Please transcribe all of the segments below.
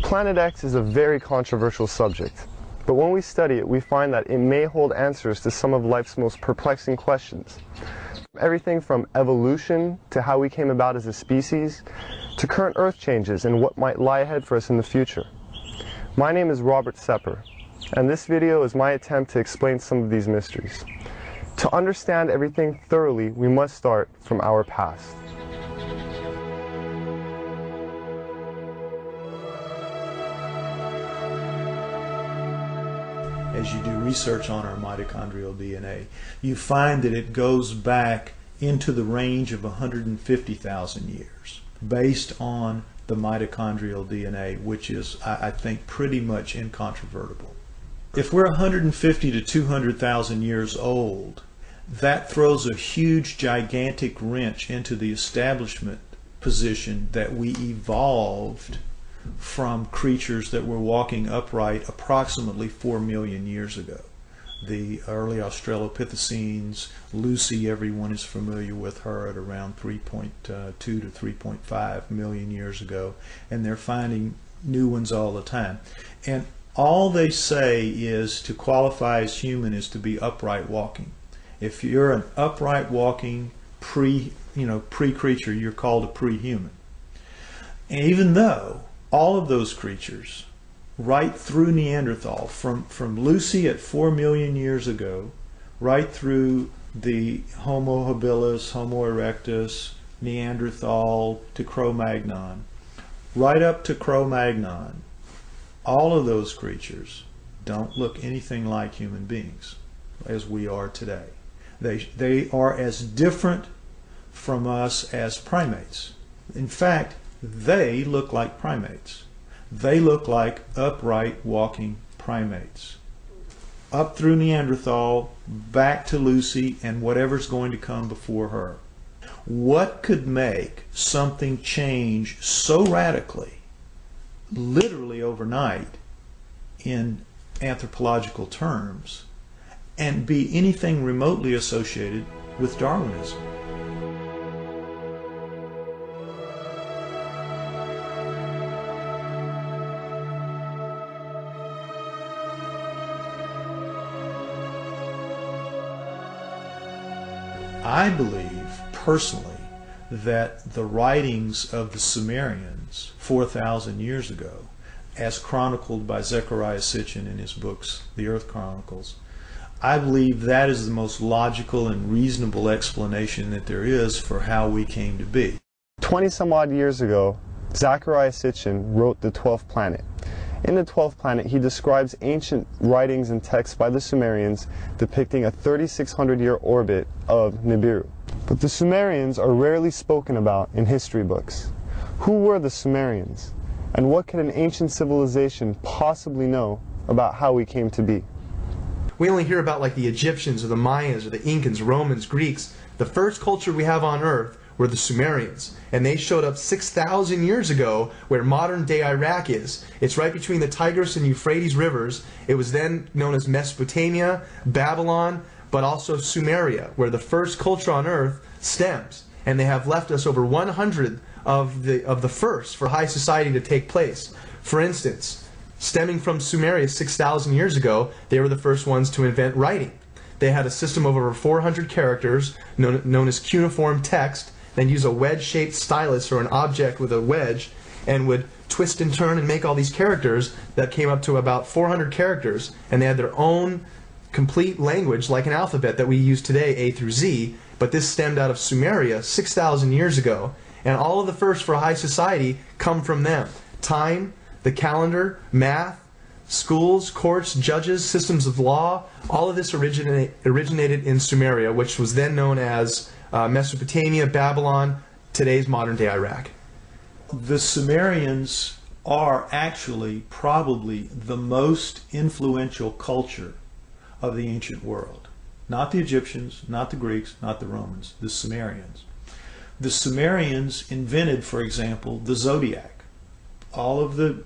Planet X is a very controversial subject, but when we study it, we find that it may hold answers to some of life's most perplexing questions. Everything from evolution to how we came about as a species, to current Earth changes and what might lie ahead for us in the future. My name is Robert Sepper, and this video is my attempt to explain some of these mysteries. To understand everything thoroughly, we must start from our past. As you do research on our mitochondrial DNA, you find that it goes back into the range of 150,000 years based on the mitochondrial DNA, which is, I think, pretty much incontrovertible. If we're 150 to 200,000 years old, that throws a huge, gigantic wrench into the establishment position that we evolved from creatures that were walking upright approximately 4 million years ago. The early Australopithecines, Lucy, everyone is familiar with her, at around 3.2 to 3.5 million years ago, and they're finding new ones all the time. And all they say is to qualify as human is to be upright walking. If you're an upright walking pre-creature, you're called a pre-human. And even though all of those creatures, right through Neanderthal, from Lucy at 4 million years ago, right through the Homo habilis, Homo erectus, Neanderthal to Cro-Magnon, right up to Cro-Magnon, all of those creatures don't look anything like human beings as we are today. They are as different from us as primates. In fact, they look like primates. They look like upright walking primates. Up through Neanderthal, back to Lucy, and whatever's going to come before her. What could make something change so radically, literally overnight, in anthropological terms, and be anything remotely associated with Darwinism? I believe, personally, that the writings of the Sumerians 4,000 years ago, as chronicled by Zecharia Sitchins in his books, The Earth Chronicles, I believe that is the most logical and reasonable explanation that there is for how we came to be. 20 some odd years ago, Zecharia Sitchins wrote The 12th Planet. In The 12th Planet, he describes ancient writings and texts by the Sumerians depicting a 3,600-year orbit of Nibiru. But the Sumerians are rarely spoken about in history books. Who were the Sumerians? And what could an ancient civilization possibly know about how we came to be? We only hear about like the Egyptians or the Mayans or the Incans, Romans, Greeks. The first culture we have on Earth were the Sumerians, and they showed up 6,000 years ago where modern-day Iraq is. It's right between the Tigris and Euphrates rivers. It was then known as Mesopotamia, Babylon, but also Sumeria, where the first culture on Earth stems. And they have left us over 100 of the first for high society to take place. For instance, stemming from Sumeria 6,000 years ago, they were the first ones to invent writing. They had a system of over 400 characters known as cuneiform text, then use a wedge-shaped stylus or an object with a wedge, and would twist and turn and make all these characters that came up to about 400 characters, and they had their own complete language like an alphabet that we use today, A through Z, but this stemmed out of Sumeria 6,000 years ago, and all of the first for high society come from them. Time, the calendar, math, schools, courts, judges, systems of law, all of this originated in Sumeria, which was then known as Mesopotamia, Babylon, today's modern-day Iraq. The Sumerians are actually probably the most influential culture of the ancient world. Not the Egyptians, not the Greeks, not the Romans, the Sumerians. The Sumerians invented, for example, the zodiac. All of the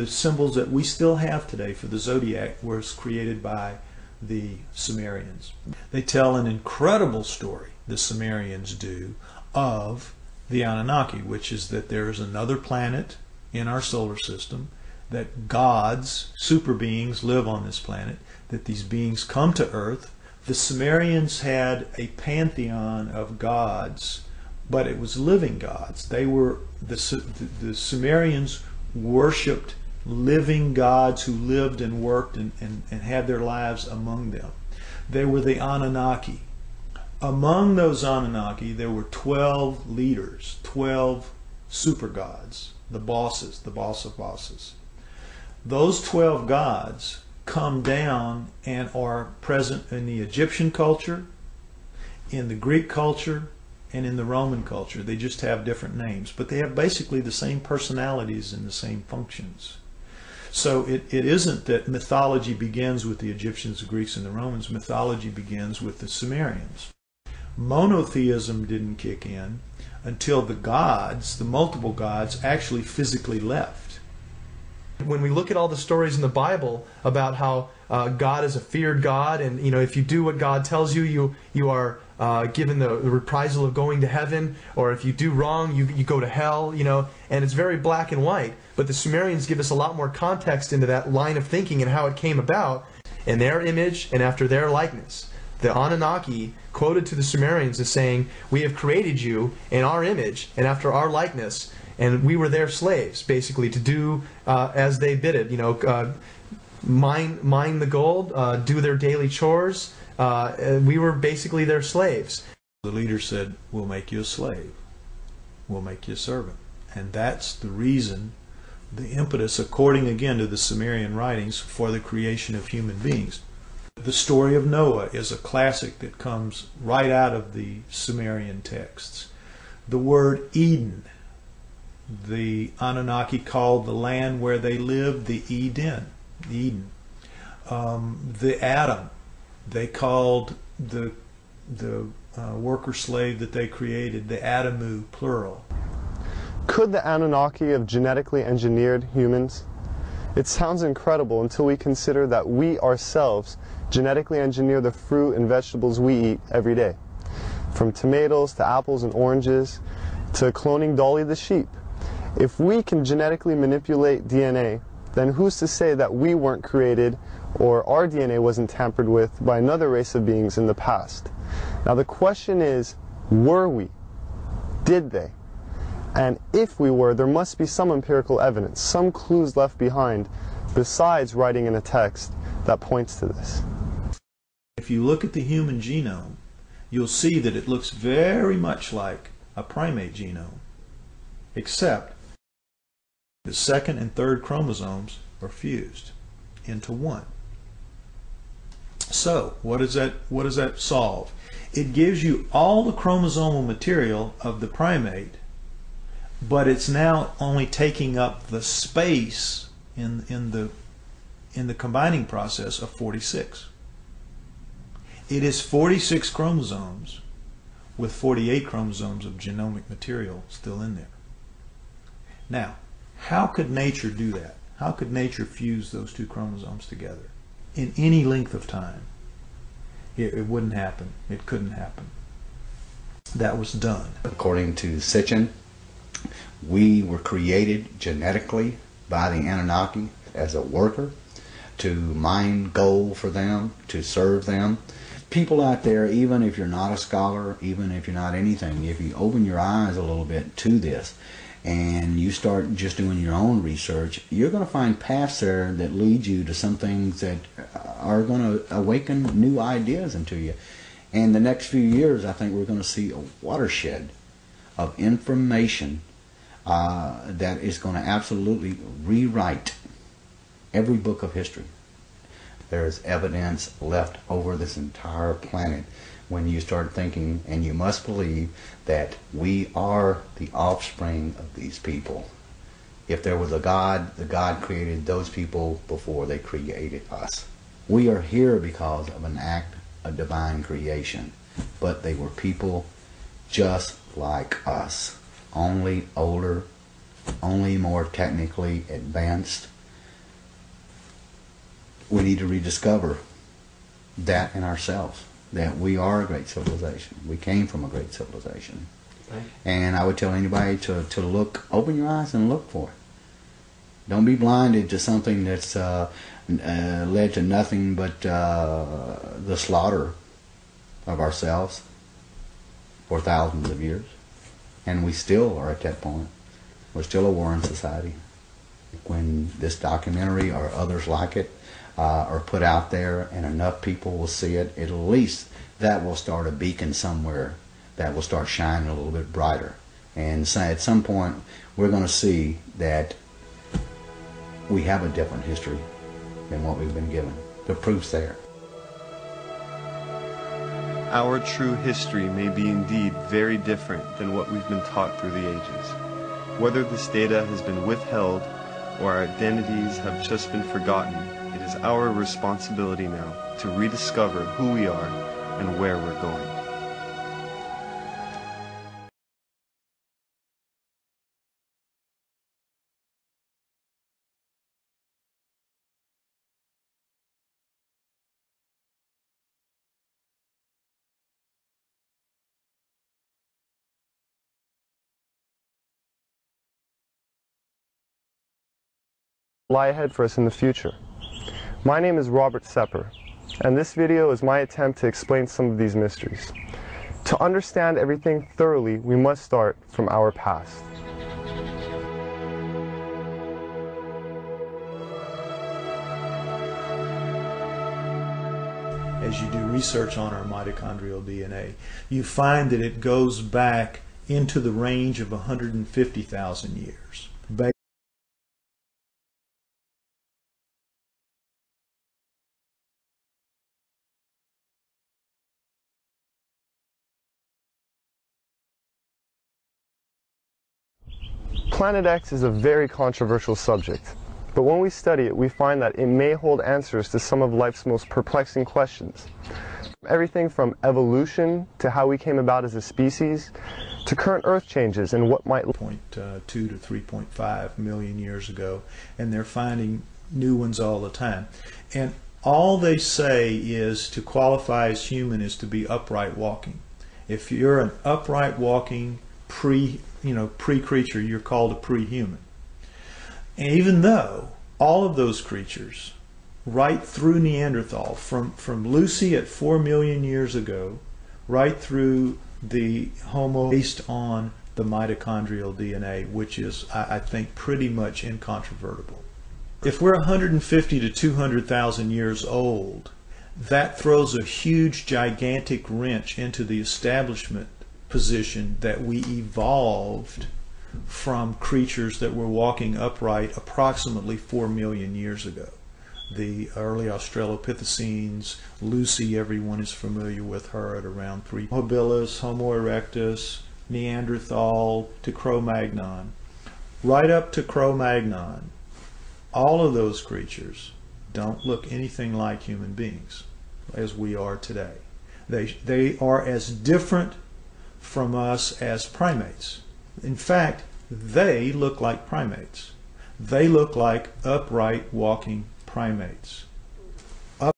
symbols that we still have today for the zodiac was created by the Sumerians. They tell an incredible story, the Sumerians do, of the Anunnaki, which is that there is another planet in our solar system that gods, super beings, live on this planet, that these beings come to Earth. The Sumerians had a pantheon of gods, but it was living gods. They were the Sumerians worshipped living gods who lived and worked and had their lives among them. They were the Anunnaki. Among those Anunnaki, there were 12 leaders, 12 super gods, the bosses, the boss of bosses. Those 12 gods come down and are present in the Egyptian culture, in the Greek culture, and in the Roman culture. They just have different names, but they have basically the same personalities and the same functions. So it isn't that mythology begins with the Egyptians, the Greeks, and the Romans. Mythology begins with the Sumerians. Monotheism didn't kick in until the gods, the multiple gods, actually physically left. When we look at all the stories in the Bible about how God is a feared God, and if you do what God tells you, you are given the reprisal of going to heaven, or if you do wrong, you go to hell, and it's very black and white. But the Sumerians give us a lot more context into that line of thinking and how it came about in their image and after their likeness. The Anunnaki quoted to the Sumerians as saying, "We have created you in our image and after our likeness, and we were their slaves," basically, to do as they bid it. Mine the gold, do their daily chores. We were basically their slaves. The leader said, "We'll make you a slave. We'll make you a servant." And that's the reason, the impetus, according again to the Sumerian writings, for the creation of human beings. The story of Noah is a classic that comes right out of the Sumerian texts. The word Eden, the Anunnaki called the land where they lived the Eden. The Adam, they called the worker slave that they created the Adamu, plural. Could the Anunnaki have genetically engineered humans? It sounds incredible until we consider that we ourselves genetically engineer the fruit and vegetables we eat every day. From tomatoes to apples and oranges to cloning Dolly the sheep. If we can genetically manipulate DNA, then who's to say that we weren't created or our DNA wasn't tampered with by another race of beings in the past? Now the question is, were we? Did they? And if we were, there must be some empirical evidence, some clues left behind, besides writing in a text that points to this. If you look at the human genome, you'll see that it looks very much like a primate genome, except the second and third chromosomes are fused into one. So, what does that solve? It gives you all the chromosomal material of the primate, but it's now only taking up the space in the combining process of 46. It is 46 chromosomes with 48 chromosomes of genomic material still in there. Now, how could nature do that? How could nature fuse those two chromosomes together in any length of time? It wouldn't happen. It couldn't happen. That was done. According to Sitchin, we were created genetically by the Anunnaki as a worker, to mine gold for them, to serve them. People out there, even if you're not a scholar, even if you're not anything, if you open your eyes a little bit to this and you start just doing your own research, you're going to find paths there that lead you to some things that are going to awaken new ideas into you. And the next few years, I think we're going to see a watershed of information that is going to absolutely rewrite every book of history. There's evidence left over this entire planet when you start thinking, and you must believe, that we are the offspring of these people. If there was a God, the God created those people before they created us. We are here because of an act of divine creation, but they were people just like us, only older, only more technically advanced. We need to rediscover that in ourselves, that we are a great civilization. We came from a great civilization. Right. And I would tell anybody to look, open your eyes and look for it. Don't be blinded to something that's led to nothing but the slaughter of ourselves for thousands of years. And we still are at that point. We're still a warring society. When this documentary or others like it are put out there and enough people will see it, at least that will start a beacon somewhere that will start shining a little bit brighter. And so at some point we're going to see that we have a different history than what we've been given. The proof's there. Our true history may be indeed very different than what we've been taught through the ages. Whether this data has been withheld or our identities have just been forgotten, it is our responsibility now to rediscover who we are and where we're going. Lie ahead for us in the future. My name is Robert Sepper, and this video is my attempt to explain some of these mysteries. To understand everything thoroughly, we must start from our past. As you do research on our mitochondrial DNA, you find that it goes back into the range of 150,000 years. Planet X is a very controversial subject, but when we study it, we find that it may hold answers to some of life's most perplexing questions. Everything from evolution to how we came about as a species, to current Earth changes and what might 0.2 to 3.5 million years ago, and they're finding new ones all the time. And all they say is to qualify as human is to be upright walking. If you're an upright walking pre-creature, you're called a pre-human. And even though all of those creatures, right through Neanderthal, from Lucy at 4 million years ago, right through the Homo, based on the mitochondrial DNA, which is, I think, pretty much incontrovertible. If we're 150 to 200,000 years old, that throws a huge, gigantic wrench into the establishment position that we evolved from creatures that were walking upright approximately 4 million years ago. The early Australopithecines, Lucy, everyone is familiar with her at around 3. Homo habilis, Homo erectus, Neanderthal to Cro-Magnon. Right up to Cro-Magnon, all of those creatures don't look anything like human beings as we are today. They are as different from us as primates. In fact, they look like primates. They look like upright walking primates.